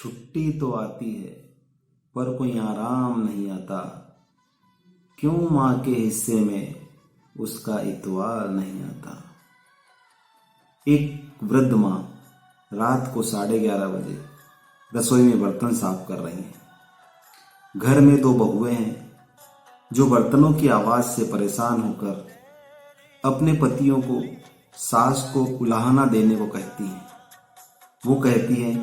छुट्टी तो आती है पर कोई आराम नहीं आता। क्यों माँ के हिस्से में उसका इतवार नहीं आता। एक वृद्ध माँ रात को 11:30 बजे रसोई में बर्तन साफ कर रही हैं। घर में 2 बहुएं हैं जो बर्तनों की आवाज से परेशान होकर अपने पतियों को सास को उलाहना देने को कहती हैं। वो कहती हैं,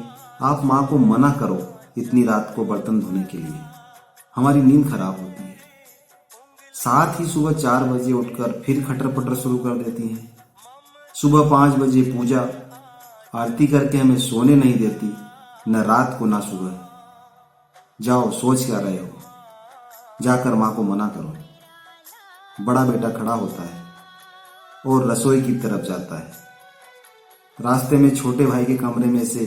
आप माँ को मना करो इतनी रात को बर्तन धोने के लिए, हमारी नींद खराब होती है। साथ ही सुबह 4 बजे उठकर फिर खटर पटर शुरू कर देती हैं। सुबह 5 बजे पूजा आरती करके हमें सोने नहीं देती, न रात को ना सुबह। जाओ, सोच क्या रहे हो, जाकर माँ को मना करो। बड़ा बेटा खड़ा होता है और रसोई की तरफ जाता है। रास्ते में छोटे भाई के कमरे में से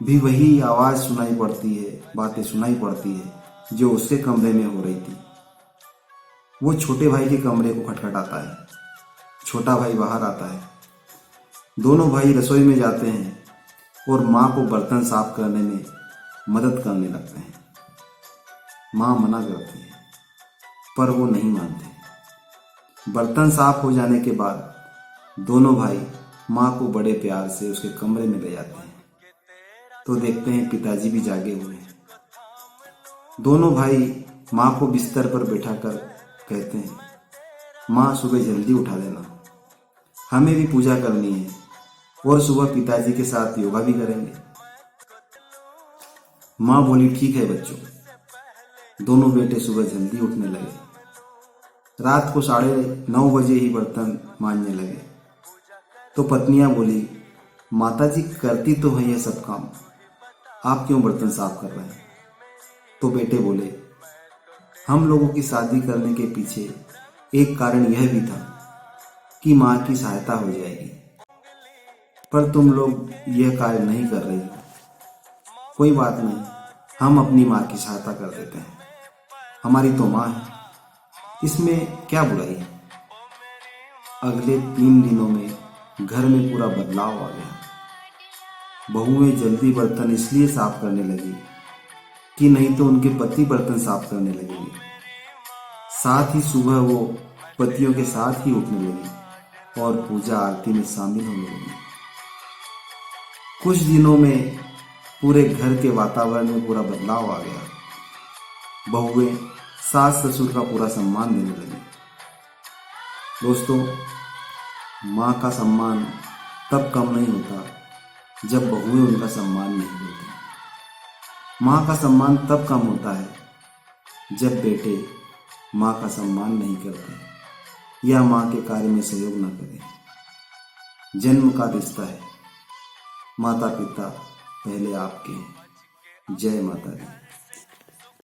भी वही आवाज सुनाई पड़ती है, बातें सुनाई पड़ती है जो उसके कमरे में हो रही थी। वो छोटे भाई के कमरे को खटखटाता है। छोटा भाई बाहर आता है। दोनों भाई रसोई में जाते हैं और माँ को बर्तन साफ करने में मदद करने लगते हैं। माँ मना करती है पर वो नहीं मानते। बर्तन साफ हो जाने के बाद दोनों भाई माँ को बड़े प्यार से उसके कमरे में ले जाते हैं तो देखते हैं पिताजी भी जागे हुए हैं। दोनों भाई माँ को बिस्तर पर बैठाकर कहते हैं, माँ सुबह जल्दी उठा देना, हमें भी पूजा करनी है और सुबह पिताजी के साथ योगा भी करेंगे। माँ बोली, ठीक है बच्चों। दोनों बेटे सुबह जल्दी उठने लगे। रात को 9:30 बजे ही बर्तन मांजने लगे तो पत्नियां बोली, माताजी करती तो है ये सब काम, आप क्यों बर्तन साफ कर रहे हैं। तो बेटे बोले, हम लोगों की शादी करने के पीछे एक कारण यह भी था कि माँ की सहायता हो जाएगी, पर तुम लोग यह कार्य नहीं कर रही हो। कोई बात नहीं, हम अपनी माँ की सहायता कर देते हैं, हमारी तो माँ है, इसमें क्या बुराई है। अगले 3 दिनों में घर में पूरा बदलाव आ गया। बहुएं जल्दी बर्तन इसलिए साफ करने लगी कि नहीं तो उनके पति बर्तन साफ करने लगेंगे। साथ ही सुबह वो पतियों के साथ ही उठने लगी और पूजा आरती में शामिल होने लगी। कुछ दिनों में पूरे घर के वातावरण में पूरा बदलाव आ गया। बहुएं सास ससुर का पूरा सम्मान देने लगी। दोस्तों, माँ का सम्मान तब कम नहीं होता जब बहुएं उनका सम्मान नहीं देती। माँ का सम्मान तब कम होता है जब बेटे माँ का सम्मान नहीं करते या माँ के कार्य में सहयोग न करें। जन्म का रिश्ता है, माता पिता पहले आपके हैं। जय माता दी।